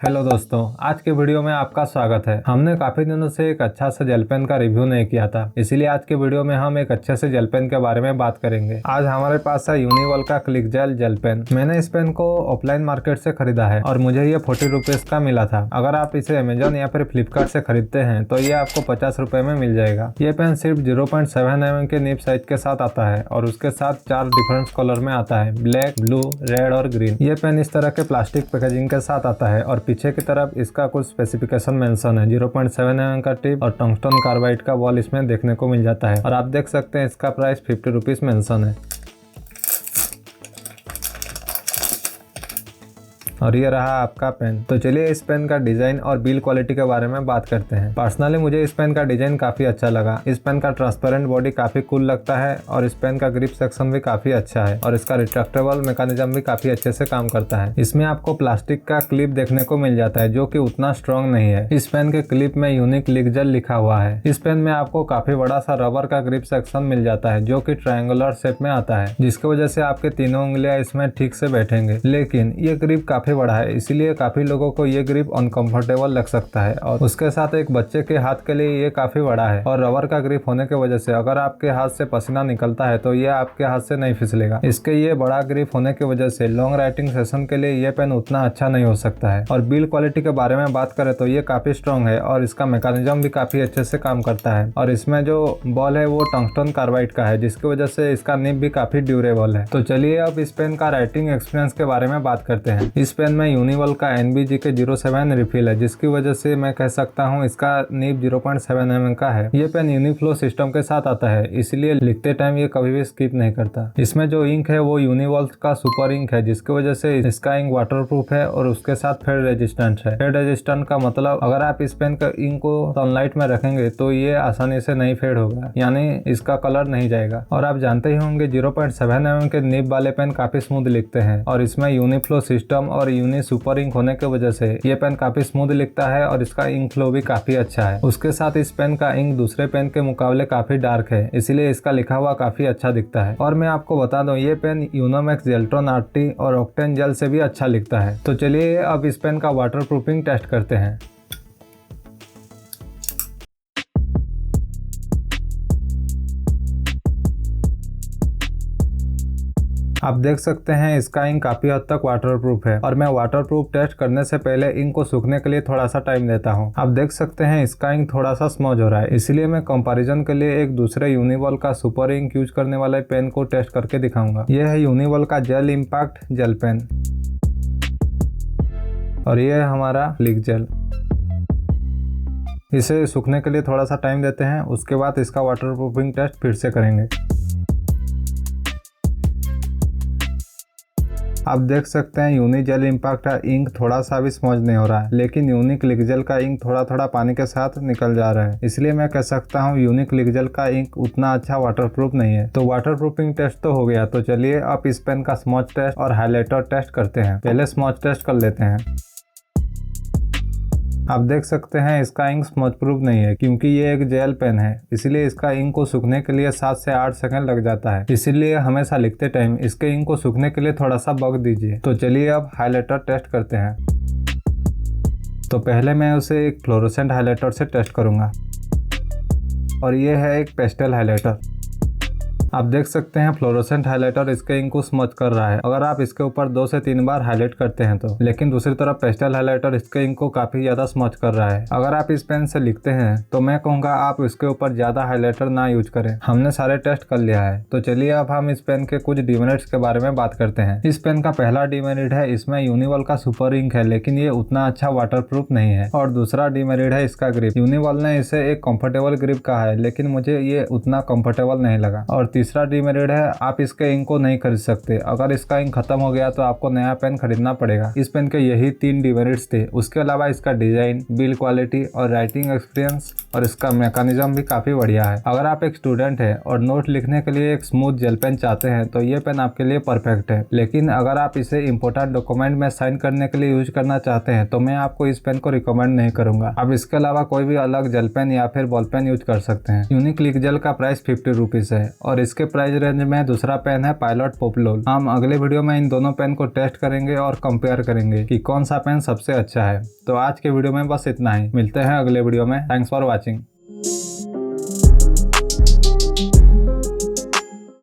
Hello दोस्तों, आज के वीडियो में आपका स्वागत है। हमने काफी दिनों से एक अच्छा सा जेल पेन का रिव्यू नहीं किया था, इसीलिए आज के वीडियो में हम एक अच्छे से जेल पेन के बारे में बात करेंगे। आज हमारे पास है यूनिवॉल का क्लिक जेल पेन। मैंने इस पेन को ऑफलाइन मार्केट से खरीदा है और मुझे ये 40 रुपीज का मिला था। अगर आप इसे अमेजोन या फिर फ्लिपकार्ट से खरीदते हैं तो ये आपको 50 रुपए में मिल जाएगा। ये पेन सिर्फ 0.7 mm के निब साइज के साथ आता है और उसके साथ 4 डिफरेंट कलर में आता है, ब्लैक, ब्लू, रेड और ग्रीन। ये पेन इस तरह के प्लास्टिक पैकेजिंग के साथ आता है और पीछे की तरफ इसका कुछ स्पेसिफिकेशन मेंशन है। 0.7 mm का टिप और टंगस्टन कार्बाइड का बॉल इसमें देखने को मिल जाता है और आप देख सकते हैं इसका प्राइस 50 रुपीज मेंशन है। और ये रहा आपका पेन। तो चलिए इस पेन का डिजाइन और बिल्ड क्वालिटी के बारे में बात करते हैं। पर्सनली मुझे इस पेन का डिजाइन काफी अच्छा लगा। इस पेन का ट्रांसपेरेंट बॉडी काफी कूल लगता है और इस पेन का ग्रिप सेक्शन भी काफी अच्छा है और इसका रिट्रैक्टेबल मैकेनिज्म भी काफी अच्छे से काम करता है। इसमें आपको प्लास्टिक का क्लिप देखने को मिल जाता है जो कि उतना स्ट्रॉन्ग नहीं है। इस पेन के क्लिप में यूनिक क्लिक जेल लिखा हुआ है। इस पेन में आपको काफी बड़ा सा रबर का ग्रिप सेक्शन मिल जाता है जो कि ट्रायंगुलर शेप में आता है, जिसकी वजह से आपके तीनों उंगलियां इसमें ठीक से बैठेंगे। लेकिन ये ग्रिप काफी बड़ा है, इसलिए काफी लोगों को ये ग्रिप अनकंफर्टेबल लग सकता है और उसके साथ एक बच्चे के हाथ के लिए ये काफी बड़ा है। और रबर का ग्रिप होने की वजह से अगर आपके हाथ से पसीना निकलता है तो ये आपके हाथ से नहीं फिसलेगा। इसके ये बड़ा ग्रिप होने की वजह से लॉन्ग राइटिंग सेशन के लिए ये पेन उतना अच्छा नहीं हो सकता है। और बिल्ड क्वालिटी के बारे में बात करें तो ये काफी स्ट्रॉन्ग है और इसका मैकेनिज्म भी काफी अच्छे से काम करता है। और इसमें जो बॉल है वो टंगस्टन कार्बाइड का है, जिसकी वजह से इसका निब भी काफी ड्यूरेबल है। तो चलिए अब इस पेन का राइटिंग एक्सपीरियंस के बारे में बात करते हैं। इस पेन में यूनिवॉल का NBG के 07 रिफिल है, जिसकी वजह से मैं कह सकता हूँ इसका निब 0.7 mm का है। ये पेन यूनिफ्लो सिस्टम के साथ आता है, इसलिए लिखते टाइम ये कभी भी स्किप नहीं करता। इसमें जो इंक है वो यूनिवॉल का सुपर इंक है, जिसकी वजह से इसका इंक वाटरप्रूफ है और उसके साथ फेड रेजिस्टेंट है। फेड रेजिस्टेंट का मतलब अगर आप इस पेन का इंक को सनलाइट में रखेंगे तो ये आसानी से नहीं फेड होगा, यानी इसका कलर नहीं जाएगा। और आप जानते ही होंगे 0.7 mm के निब वाले पेन काफी स्मूथ लिखते हैं और इसमें यूनिफ्लो सिस्टम और यूनि सुपर इंक होने की वजह से ये पेन काफी स्मूथ लिखता है और इसका इंक फ्लो भी काफी अच्छा है। उसके साथ इस पेन का इंक दूसरे पेन के मुकाबले काफी डार्क है, इसीलिए इसका लिखा हुआ काफी अच्छा दिखता है। और मैं आपको बता दूं ये पेन यूनोमैक्स जेल्ट्रॉन RT और ऑक्टेन जेल से भी अच्छा लिखता है। तो चलिए अब इस पेन का वाटर प्रूफिंग टेस्ट करते हैं। आप देख सकते हैं इसका इंक काफी हद तक वाटरप्रूफ है और मैं वाटरप्रूफ टेस्ट करने से पहले इंक को सूखने के लिए थोड़ा सा टाइम देता हूं। आप देख सकते हैं इसका इंक थोड़ा सा स्मॉज हो रहा है, इसलिए मैं कंपैरिजन के लिए एक दूसरे यूनिवॉल का सुपर इंक यूज करने वाले पेन को टेस्ट करके दिखाऊंगा। यह है यूनिवॉल का जेल इम्पैक्ट जेल पेन और यह है हमारा क्लिक जेल। इसे सूखने के लिए थोड़ा सा टाइम देते हैं, उसके बाद इसका वाटरप्रूफिंग टेस्ट फिर से करेंगे। आप देख सकते हैं यूनी जेल इम्पैक्ट का इंक थोड़ा सा भी स्मॉज नहीं हो रहा है, लेकिन यूनी क्लिक जेल का इंक थोड़ा थोड़ा पानी के साथ निकल जा रहा है, इसलिए मैं कह सकता हूँ यूनी क्लिक जेल का इंक उतना अच्छा वाटरप्रूफ नहीं है। तो वाटरप्रूफिंग टेस्ट तो हो गया, तो चलिए अब इस पेन का स्मॉज टेस्ट और हाइलाइटर टेस्ट करते हैं। पहले स्मॉज टेस्ट कर लेते हैं। आप देख सकते हैं इसका इंक स्मॉज प्रूफ नहीं है क्योंकि ये एक जेल पेन है, इसलिए इसका इंक को सूखने के लिए 7 से 8 सेकंड लग जाता है। इसीलिए हमेशा लिखते टाइम इसके इंक को सूखने के लिए थोड़ा सा वक्त दीजिए। तो चलिए अब हाइलाइटर टेस्ट करते हैं। तो पहले मैं उसे एक फ्लोरोसेंट हाइलाइटर से टेस्ट करूंगा और ये है एक पेस्टल हाइलाइटर। आप देख सकते हैं फ्लोरोसेंट हाइलाइटर इसके इंक को स्मच कर रहा है अगर आप इसके ऊपर 2 से 3 बार हाईलाइट करते हैं तो। लेकिन दूसरी तरफ पेस्टल हाइलाइटर इसके इंक को काफी ज्यादा स्मच कर रहा है। अगर आप इस पेन से लिखते हैं तो मैं कहूँगा आप इसके ऊपर ज्यादा हाइलाइटर ना यूज करें। हमने सारे टेस्ट कर लिया है, तो चलिए अब हम इस पेन के कुछ डिमेरिट्स के बारे में बात करते हैं। इस पेन का पहला डिमेरिट है इसमें यूनिवॉल का सुपर इंक है, लेकिन ये उतना अच्छा वाटरप्रूफ नहीं है। और दूसरा डिमेरिट है इसका ग्रिप। यूनिवॉल ने इसे एक कंफर्टेबल ग्रिप कहा है, लेकिन मुझे ये उतना कंफर्टेबल नहीं लगा। और तीसरा डिमेरिट है आप इसके इंक को नहीं खरीद सकते। अगर इसका इंक खत्म हो गया तो आपको नया पेन खरीदना पड़ेगा। इस पेन के यही 3 डिमेरिट्स थे। उसके अलावा इसका डिजाइन, बिल्ड क्वालिटी और राइटिंग एक्सपीरियंस और इसका मैकेनिज्म भी काफी बढ़िया है। अगर आप एक स्टूडेंट है और नोट लिखने के लिए एक स्मूथ जेल पेन चाहते हैं तो ये पेन आपके लिए परफेक्ट है। लेकिन अगर आप इसे इंपोर्टेंट डॉक्यूमेंट में साइन करने के लिए यूज करना चाहते हैं तो मैं आपको इस पेन को रिकमेंड नहीं करूंगा। आप इसके अलावा कोई भी अलग जेल पेन या फिर बॉल पेन यूज कर सकते हैं। यूनिक क्लिक जेल का प्राइस 50 रुपीज है और इसके प्राइस रेंज में दूसरा पेन है पायलट पोपलोल। हम अगले वीडियो में इन दोनों पेन को टेस्ट करेंगे और कंपेयर करेंगे कि कौन सा पेन सबसे अच्छा है। तो आज के वीडियो में बस इतना ही, मिलते हैं अगले वीडियो में। Thanks for watching.